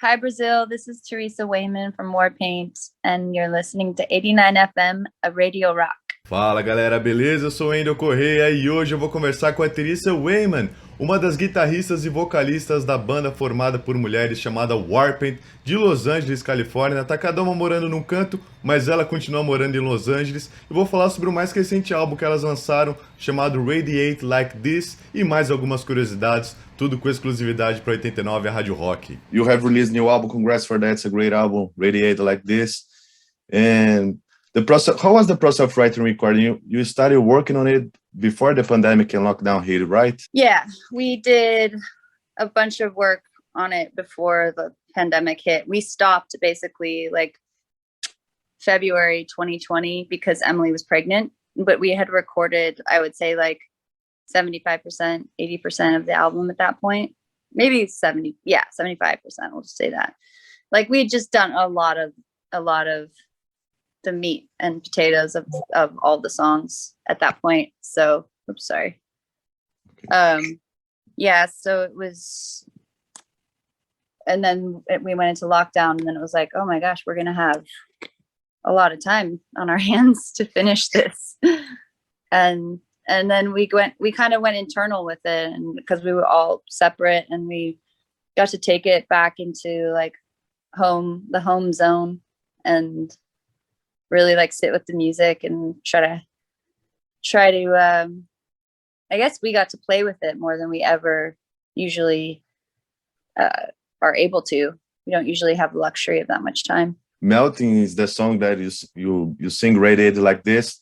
Hi, Brazil. This is Theresa Wayman from Warpaint, and you're listening to 89 FM, a Radio Rock. Fala galera, beleza? Eu sou o Wendell Correia e hoje eu vou conversar com a Theresa Wayman, uma das guitarristas e vocalistas da banda formada por mulheres chamada Warpaint, de Los Angeles, Califórnia. Tá cada uma morando num canto, mas ela continua morando em Los Angeles. Eu vou falar sobre o mais recente álbum que elas lançaram, chamado Radiate Like This, e mais algumas curiosidades, tudo com exclusividade para 89 a Rádio Rock. You have released new album, congrats for that, it's a great album, Radiate Like This. And the process, how was the process of writing and recording? You started working on it before the pandemic and lockdown hit, right? Yeah, we did a bunch of work on it before the pandemic hit. We stopped basically like February 2020 because Emily was pregnant, but we had recorded, I would say like 75%, 80% of the album at that point. Maybe 75%, we'll just say that. Like we had just done a lot of the meat and potatoes of all the songs at that point. So, oops, sorry. Yeah, so it was, and then we went into lockdown, and then it was like, oh my gosh, we're going to have a lot of time on our hands to finish this. And then we kind of went internal with it, and because we were all separate, and we got to take it back into like the home zone, and really like sit with the music and try to I guess we got to play with it more than we ever usually are able to. We don't usually have the luxury of that much time. Melting is the song that you sing Radiate Like This.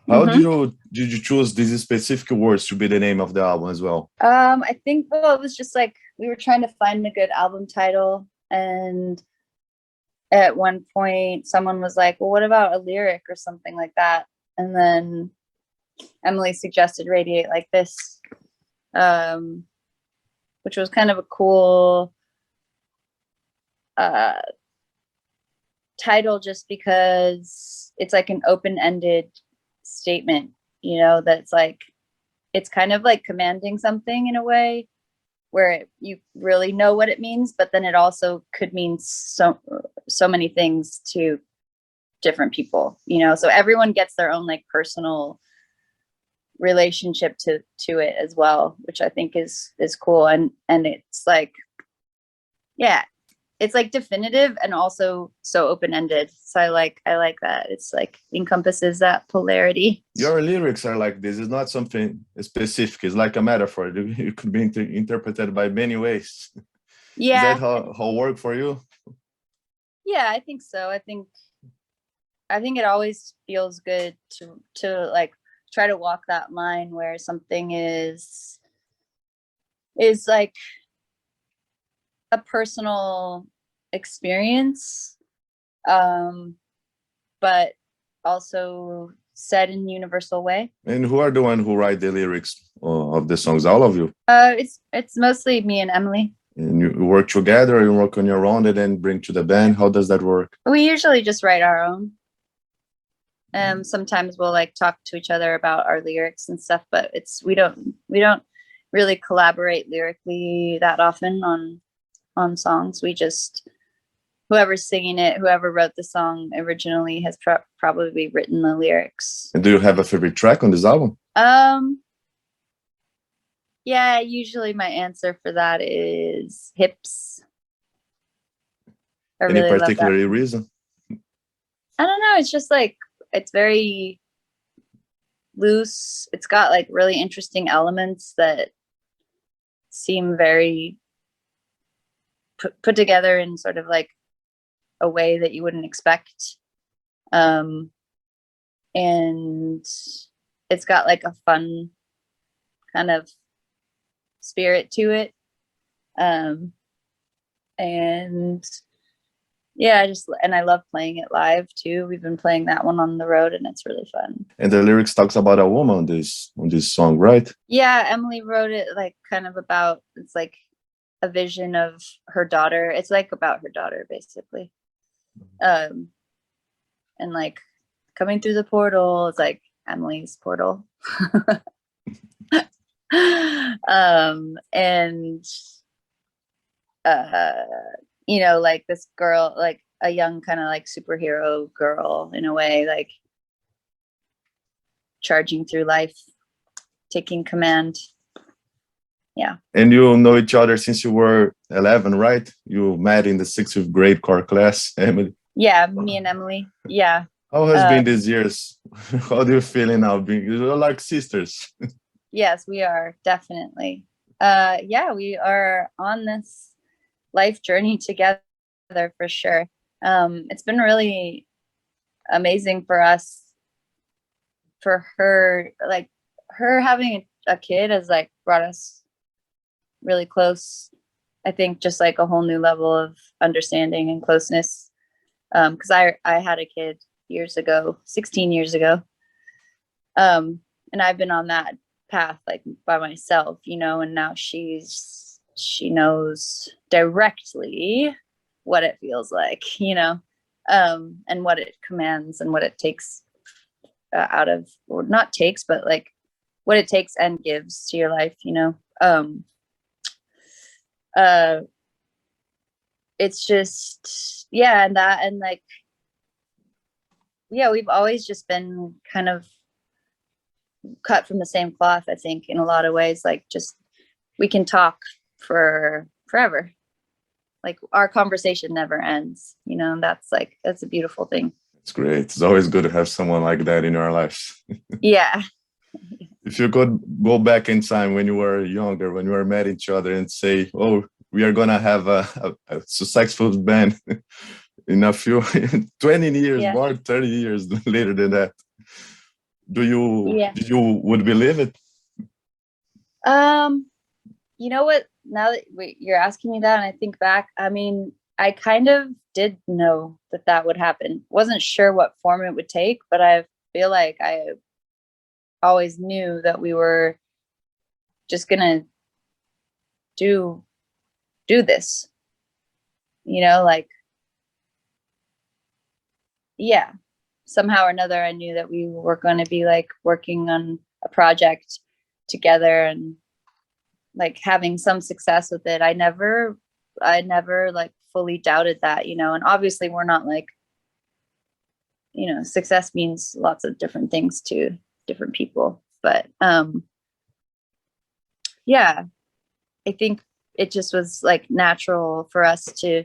How did you choose these specific words to be the name of the album as well? I think, well, it was just like we were trying to find a good album title, and at one point someone was like, well, what about a lyric or something like that? And then Emily suggested Radiate Like This, which was kind of a cool title, just because it's like an open-ended statement, you know, that's like, it's kind of like commanding something in a way where you really know what it means, but then it also could mean so many things to different people, you know, so everyone gets their own like personal relationship to it as well, which I think is cool. And it's like, yeah, it's like definitive and also so open-ended. So I like that. It's like encompasses that polarity. Your lyrics are like this. It's not something specific. It's like a metaphor. It could be interpreted by many ways. Yeah. Is that how it worked for you? Yeah, I think so. I think it always feels good to like try to walk that line where something is like a personal experience, but also said in a universal way. And who are the one who write the lyrics of the songs? All of you? It's mostly me and Emily. And you work together, you work on your own and then bring to the band? How does that work? We usually just write our own. Sometimes we'll like talk to each other about our lyrics and stuff, but we don't really collaborate lyrically that often on songs. We just, whoever's singing it, whoever wrote the song originally has probably written the lyrics. And do you have a favorite track on this album? Yeah, usually my answer for that is Hips. Any really particular reason? I don't know. It's just like, it's very loose. It's got like really interesting elements that seem very put together in sort of like a way that you wouldn't expect. And it's got like a fun kind of spirit to it. And yeah, I love playing it live too. We've been playing that one on the road, and it's really fun. And the lyrics talks about a woman on this song, right? Yeah, Emily wrote it like kind of about, it's like a vision of her daughter. It's like about her daughter basically. And like coming through the portal, it's like Emily's portal. you know, like this girl, like a young kind of like superhero girl in a way, like charging through life, taking command. Yeah. And you know each other since you were 11, right? You met in the 6th grade core class, Emily. Yeah, me and Emily. Yeah. How has been these years? How do you feel now? You're like sisters. Yes, we are, definitely. Yeah, we are on this life journey together for sure. It's been really amazing for us, for her, like her having a kid has like brought us really close. I think just like a whole new level of understanding and closeness. Because I had a kid years ago, 16 years ago. And I've been on that path like by myself, you know, and now she knows directly what it feels like, you know, and what it commands and what it takes out of, or not takes, but like what it takes and gives to your life, you know. It's just, yeah, and that, and like, yeah, we've always just been kind of cut from the same cloth, I think, in a lot of ways. Like, just we can talk for forever. Like, our conversation never ends, you know, and that's a beautiful thing. It's great. It's always good to have someone like that in our lives. Yeah. If you could go back in time when you were younger, when you were met each other and say, oh, we are going to have a successful band in a few 20 years, Yeah. more 30 years later than that, did you would believe it? You know what, now that you're asking me that and I think back, I mean, I kind of did know that would happen. Wasn't sure what form it would take, but I feel like I always knew that we were just gonna do this, you know, like, yeah, somehow or another I knew that we were going to be like working on a project together and like having some success with it. I never like fully doubted that, you know, and obviously we're not like, you know, success means lots of different things to different people, but yeah, I think it just was like natural for us to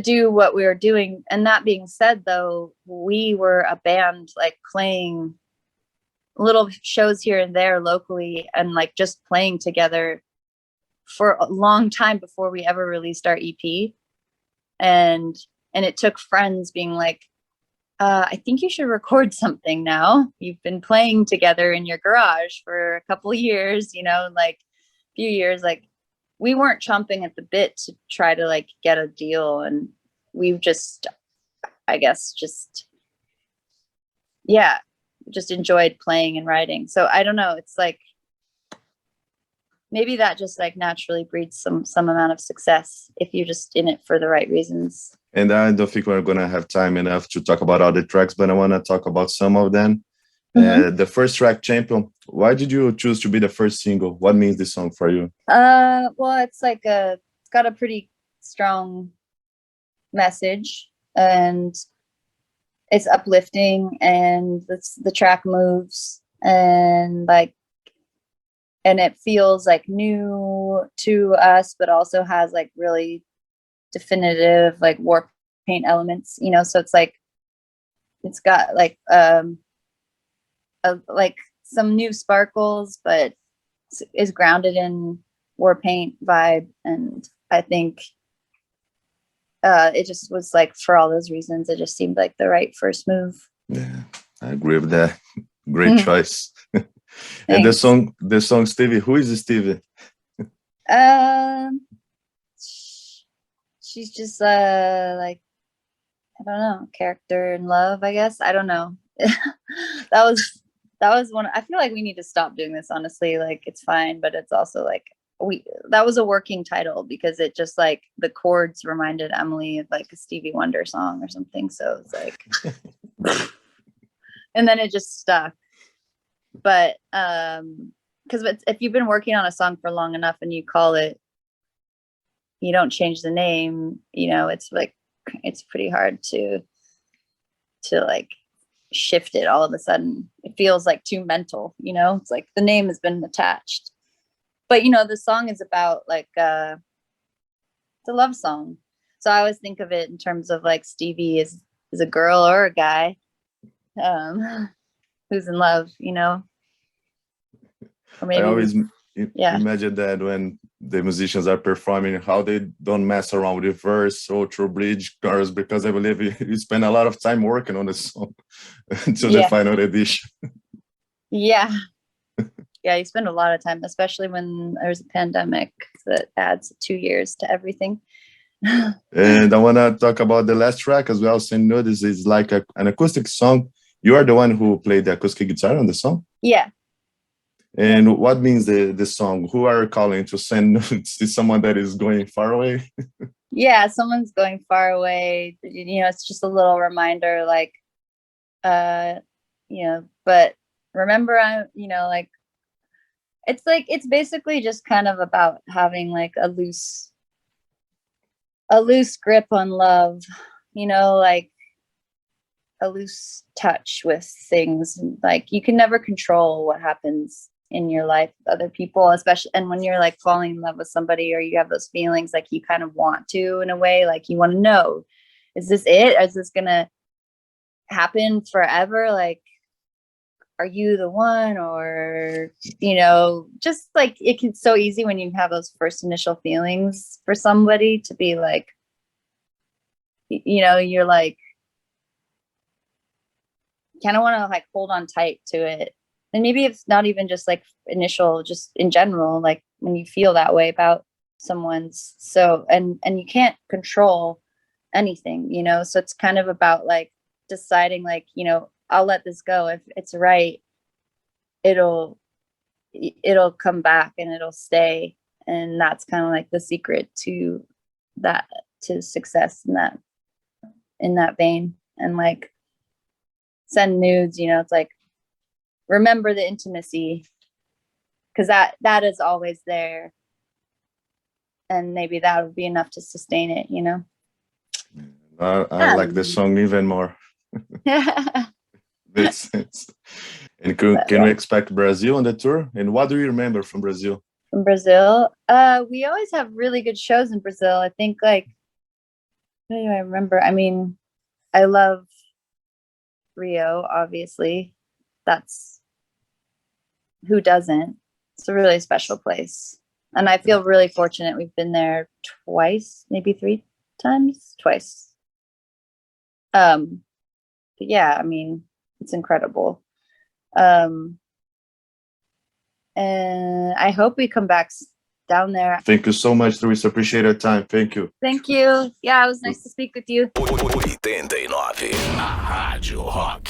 do what we were doing. And that being said, though, we were a band like playing little shows here and there locally and like just playing together for a long time before we ever released our EP. And it took friends being like, I think you should record something now. You've been playing together in your garage for a couple of years, you know, like a few years, like we weren't chomping at the bit to try to like get a deal. And we've just, I guess, just, yeah, just enjoyed playing and writing. So I don't know. It's like, maybe that just like naturally breeds some amount of success if you're just in it for the right reasons. And I don't think we're going to have time enough to talk about all the tracks, but I want to talk about some of them. Mm-hmm. The first track, Champion, why did you choose to be the first single? What means this song for you? Well, it's like it's got a pretty strong message and it's uplifting and the track moves and like, and it feels like new to us, but also has like really definitive like Warpaint elements, you know. So it's like it's got like like some new sparkles, but is grounded in Warpaint vibe. And I think it just was like, for all those reasons, it just seemed like the right first move. Yeah, I agree with that. Great choice. And the song Stevie, who is Stevie? She's just like, I don't know, character in love, I guess. I don't know. that was one. I feel like we need to stop doing this, honestly. Like, it's fine, but it's also like that was a working title because it just like the chords reminded Emily of like a Stevie Wonder song or something. So it's like and then it just stuck. But because if you've been working on a song for long enough and you call it you don't change the name, you know, it's like, it's pretty hard to like shift it all of a sudden. It feels like too mental, you know, it's like the name has been attached. But, you know, the song is about like, it's a love song. So I always think of it in terms of like Stevie is a girl or a guy who's in love, you know? Or maybe I always imagine that when the musicians are performing, how they don't mess around with the verse, outro, bridge, chorus, because I believe you spend a lot of time working on the song until the final edition. Yeah. Yeah, you spend a lot of time, especially when there's a pandemic that adds 2 years to everything. And I want to talk about the last track as well. Send Nudes is like an acoustic song. You are the one who played the acoustic guitar on the song? Yeah. And what means the song? Who are you calling to send nudes? Is someone that is going far away? Yeah, someone's going far away. You know, it's just a little reminder, like, you know, but remember, you know, like, it's basically just kind of about having like a loose grip on love, you know, like a loose touch with things. Like you can never control what happens in your life with other people, especially, and when you're like falling in love with somebody or you have those feelings, like you kind of want to, in a way, like you want to know, is this it? Is this gonna happen forever? Like, are you the one? Or, you know, just like it can so easy when you have those first initial feelings for somebody to be like, you know, you're like kind of want to like hold on tight to it. And maybe it's not even just like initial, just in general, like when you feel that way about someone's, so and you can't control anything, you know, so it's kind of about like deciding, like, you know, I'll let this go. If it's right, it'll come back and it'll stay. And that's kind of like the secret to that, to success in that vein. And like send nudes, you know, it's like, remember the intimacy, because that is always there. And maybe that would be enough to sustain it, you know? I like the song even more. Makes sense. And can we expect Brazil on the tour? And what do you remember from Brazil? From Brazil? We always have really good shows in Brazil. I think, like, what do I remember? I mean, I love Rio, obviously. That's, who doesn't? It's a really special place. And I feel really fortunate. We've been there twice, maybe 3 times, twice. But yeah, I mean, it's incredible. And I hope we come back down there. Thank you so much, Theresa. Appreciate your time. Thank you. Thank you. Yeah, it was nice to speak with you. 89, a Rádio Rock.